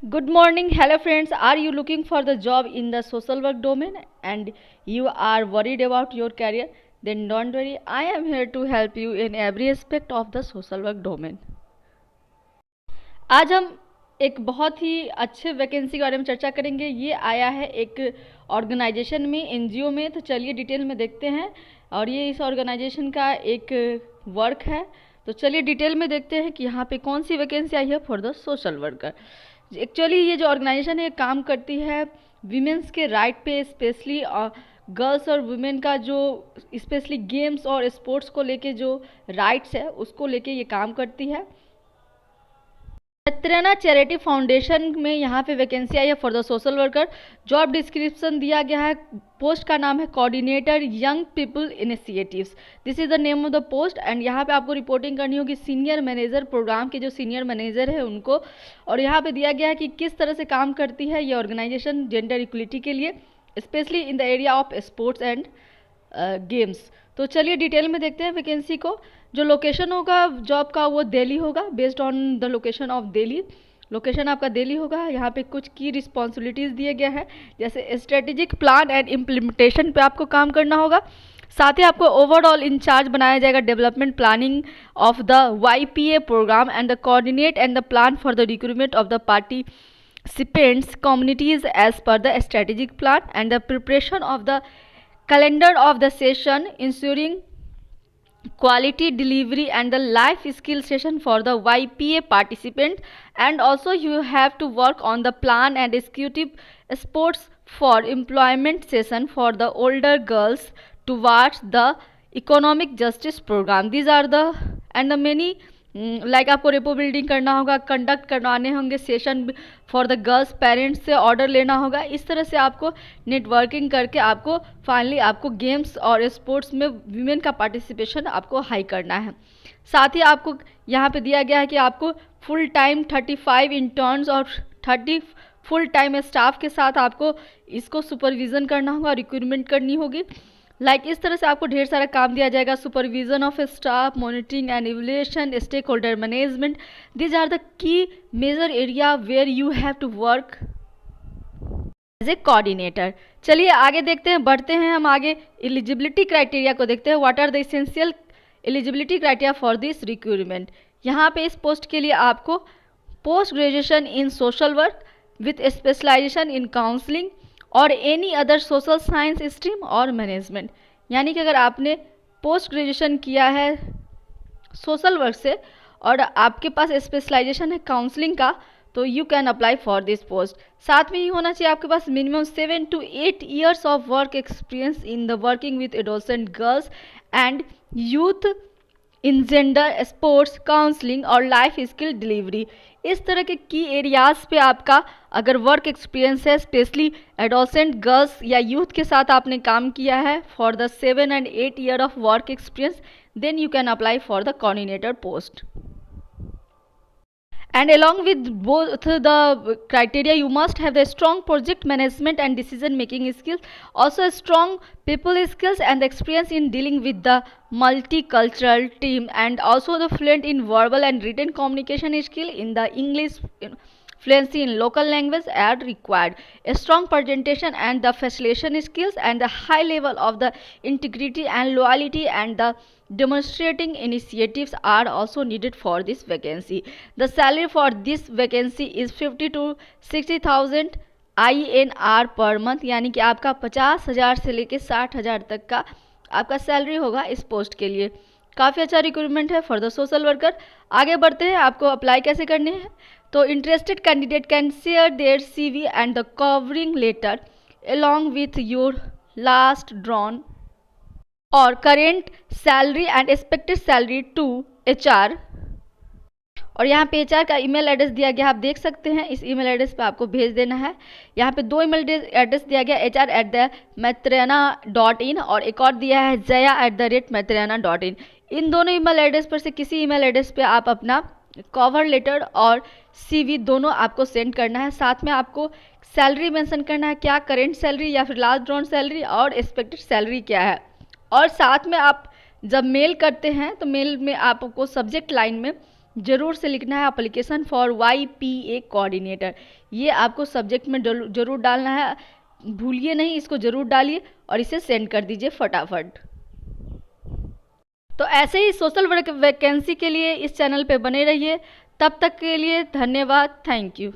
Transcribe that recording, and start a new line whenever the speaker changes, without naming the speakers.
Good morning, hello friends. Are you looking for the job in the social work domain and you are worried about your career? Then don't worry, I am here to help you in every aspect of the social work domain. आज हम एक बहुत ही अच्छे vacancy के बारे में चर्चा करेंगे। ये आया है एक ऑर्गेनाइजेशन में, एनजीओ में। तो चलिए डिटेल में देखते हैं। और ये इस ऑर्गेनाइजेशन का एक वर्क है। तो चलिए डिटेल में देखते हैं कि यहाँ पे कौन सी वैकेंसी आई है for the social worker. Actually ये जो ऑर्गेनाइजेशन है काम करती है वीमेंस के राइट पे, स्पेशली गर्ल्स और वुमेन का जो स्पेशली गेम्स और स्पोर्ट्स को लेके जो राइट्स है उसको लेके ये काम करती है। मैत्रेना चैरिटी फाउंडेशन में यहाँ पे वैकेंसी आई है for the social worker. Job description दिया गया है। पोस्ट का नाम है coordinator young people initiatives. This is the name of the post. And यहाँ पे आपको रिपोर्टिंग करनी होगी सीनियर मैनेजर, प्रोग्राम के जो सीनियर मैनेजर है उनको। और यहाँ पे दिया गया है कि किस तरह से काम करती है ये ऑर्गेनाइजेशन जेंडर इक्वलिटी के लिए, specially in the area of sports and games. तो चलिए डिटेल में देखते हैं वैकेंसी को। जो लोकेशन होगा जॉब का वो दिल्ली होगा, based on the location of Delhi. Location आपका दिल्ली होगा। यहाँ पे कुछ की रिस्पॉन्सिबिलिटीज़ दिए गए हैं, जैसे स्ट्रेटेजिक प्लान एंड इम्प्लीमेंटेशन पे आपको काम करना होगा। साथ ही आपको ओवरऑल इंचार्ज बनाया जाएगा development planning of the YPA programme and the coordinate and the plan for the recruitment of the participants communities as per the strategic plan and the preparation of the calendar of the session, ensuring quality delivery and the life skill session for the YPA participant. And also you have to work on the plan and executive sports for employment session for the older girls towards the economic justice program. These are the and the many like आपको rapport building करना होगा, conduct करवाने होंगे session for the girls, parents से order लेना होगा। इस तरह से आपको नेटवर्किंग करके आपको फाइनली आपको गेम्स और स्पोर्ट्स में वीमेन का पार्टिसिपेशन आपको हाई करना है। साथ ही आपको यहाँ पे दिया गया है कि आपको फुल टाइम 35 इंटर्न्स और 30 फुल टाइम स्टाफ के साथ आपको इसको सुपरविज़न करना होगा, रिक्रूटमेंट करनी होगी। इस तरह से आपको ढेर सारा काम दिया जाएगा। Supervision of staff, monitoring and evaluation, stake management. These are the key major area where you have to work as a coordinator. चलिए आगे देखते हैं, बढ़ते हैं हम आगे। एलिजिबिलिटी क्राइटेरिया को देखते हैं। What are the essential eligibility criteria for this recruitment. यहाँ पे इस पोस्ट के लिए आपको post graduation in social work with specialisation in counselling और any other social science stream और मैनेजमेंट। यानी कि अगर आपने पोस्ट ग्रेजुएशन किया है सोशल वर्क से और आपके पास स्पेशलाइजेशन है काउंसलिंग का, तो you can apply for this post. साथ में ही होना चाहिए आपके पास minimum 7 to 8 years of work experience in the working with adolescent girls and youth in gender, sports, counselling और लाइफ स्किल डिलीवरी। इस तरह के की एरियाज़ पे आपका अगर वर्क एक्सपीरियंस है, स्पेशली एडोलसेंट गर्ल्स या यूथ के साथ आपने काम किया है for the 7 and 8 year of work experience, then you can apply for the coordinator post. And along with both the criteria, you must have the strong project management and decision making skills, also strong people skills and experience in dealing with the multicultural team, and also the fluent in verbal and written communication skill in the English, fluency in local language are required. A strong presentation and the facilitation skills and the high level of the integrity and loyalty and the demonstrating initiatives are also needed for this vacancy. The salary for this vacancy is 50 to 60,000 INR per month, यानी कि आपका 50,000 से लेके 60,000 तक का आपका salary होगा इस पोस्ट के लिए। काफ़ी अच्छा रिक्रूटमेंट है फॉर द सोशल वर्कर। आगे बढ़ते हैं, आपको अप्लाई कैसे करने हैं। तो interested candidate can share their CV and the covering letter along with your last drawn और current salary and expected salary to HR। और यहाँ पे HR का ईमेल एड्रेस दिया गया, आप देख सकते हैं। इस ईमेल एड्रेस पे आपको भेज देना है। यहाँ पे 2 ईमेल एड्रेस दिया गया, HR@matrena.in और एक और दिया है jaya@matrena.in। इन दोनों ईमेल एड्रेस पर से किसी ईमेल एड्रेस पे आप अपना कवर लेटर और CV दोनों आपको सेंड करना है। साथ में आपको सैलरी मेंशन करना है, क्या करेंट सैलरी या फिर लास्ट ड्रॉन सैलरी और एक्सपेक्टेड सैलरी क्या है। और साथ में आप जब मेल करते हैं तो मेल में आपको सब्जेक्ट लाइन में ज़रूर से लिखना है अप्लीकेशन फॉर YPA कोऑर्डिनेटर। ये आपको सब्जेक्ट में ज़रूर डालना है, भूलिए नहीं, इसको ज़रूर डालिए और इसे सेंड कर दीजिए फटाफट। तो ऐसे ही सोशल वर्क वैकेंसी के लिए इस चैनल पे बने रहिए। तब तक के लिए धन्यवाद, थैंक यू।